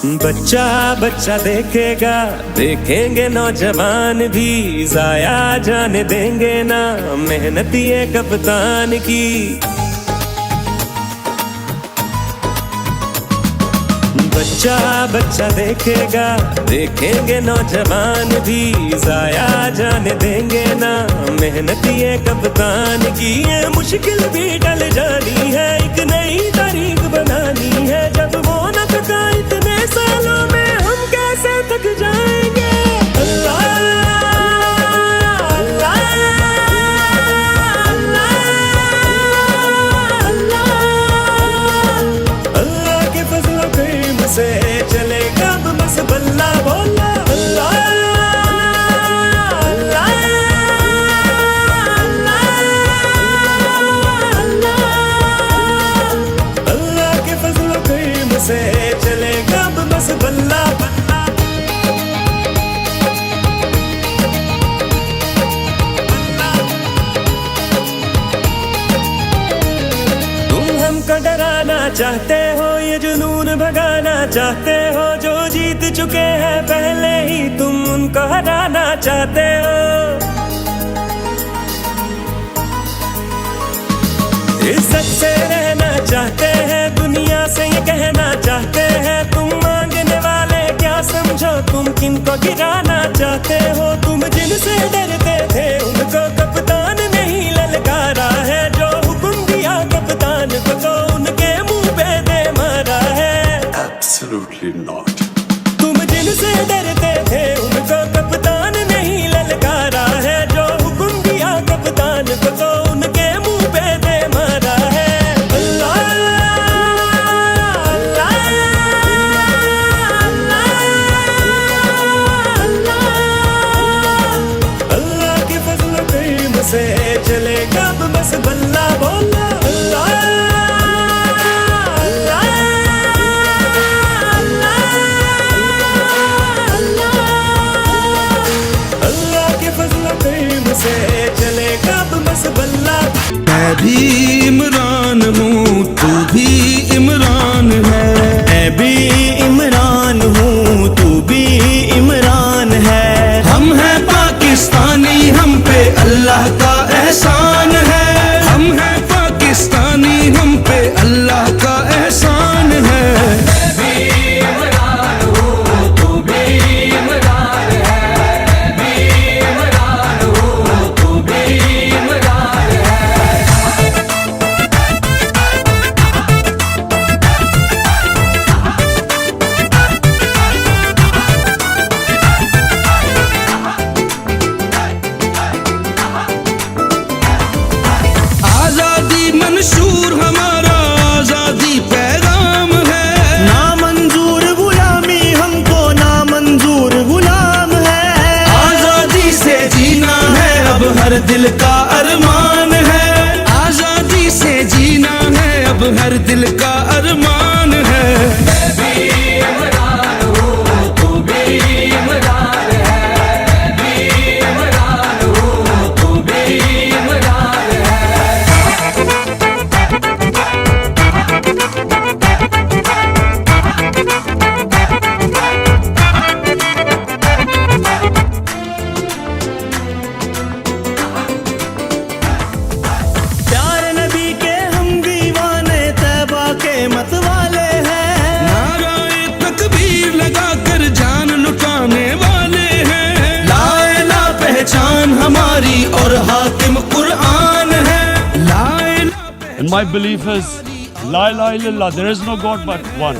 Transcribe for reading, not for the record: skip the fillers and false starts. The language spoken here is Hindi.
बच्चा बच्चा देखेगा, देखेंगे नौजवान भी, जाया जाने देंगे ना मेहनत ये कप्तान की। बच्चा बच्चा देखेगा, देखेंगे नौजवान भी, जाया जाने देंगे ना मेहनत ये कप्तान की। ये मुश्किल भी टल जानी है, एक नई तारीख बनानी है। जब वो न थका इतने सालों में, हम कैसे थक जाएंगे। अल्लाह से चलेगा बस बल्ला बोला। अल्लाह अल्लाह अल्लाह के फजल करीम से चलेगा बस बल्ला बल्ला। तुम हमको डराना चाहते हो, ये जुनून भगाना चाहते हो। जो जीत चुके हैं पहले ही, तुम उनको हराना चाहते हो। इज्जत से रहना चाहते हैं, दुनिया से ये कहना चाहते हैं। तुम मांगने वाले क्या समझो, तुम किनको गिराना चाहते हो। तुम जिनसे डरते थे उनको कप्तान नहीं ललकारा है। जो हुक्म दिया कप्तान को तो उनके मुंह पे दे मारा है। Absolutely not. तुम जिनसे डरते थे उनको कप्तान नहीं ललकारा है। जो हुक्म दिया कप्तान को तो उनके मुंह पे दे मारा है। अल्लाह अल्लाह अल्लाह अल्लाह के फजल करीम से चलेगा बस बल्ला बोला। अल्लाह से चलेगा बस बल्ला। मैं भी इमरान हूँ, तू भी इमरान है। मैं भी इमरान हूँ, तू भी इमरान है। हम हैं पाकिस्तानी, हम पे अल्लाह का एहसान है। हम हैं पाकिस्तानी, हम पे अल्लाह का एहसान है। मंशूर हमारा आजादी पैगाम है। ना मंजूर गुलामी हमको, ना मंजूर गुलाम है। आजादी से जीना है अब हर दिल का अरमान है। आजादी से जीना है अब हर दिल का अरमान है। हमारी और हाकिम कुरान है। And my belief is, La ilaha illallah, there is no God but one.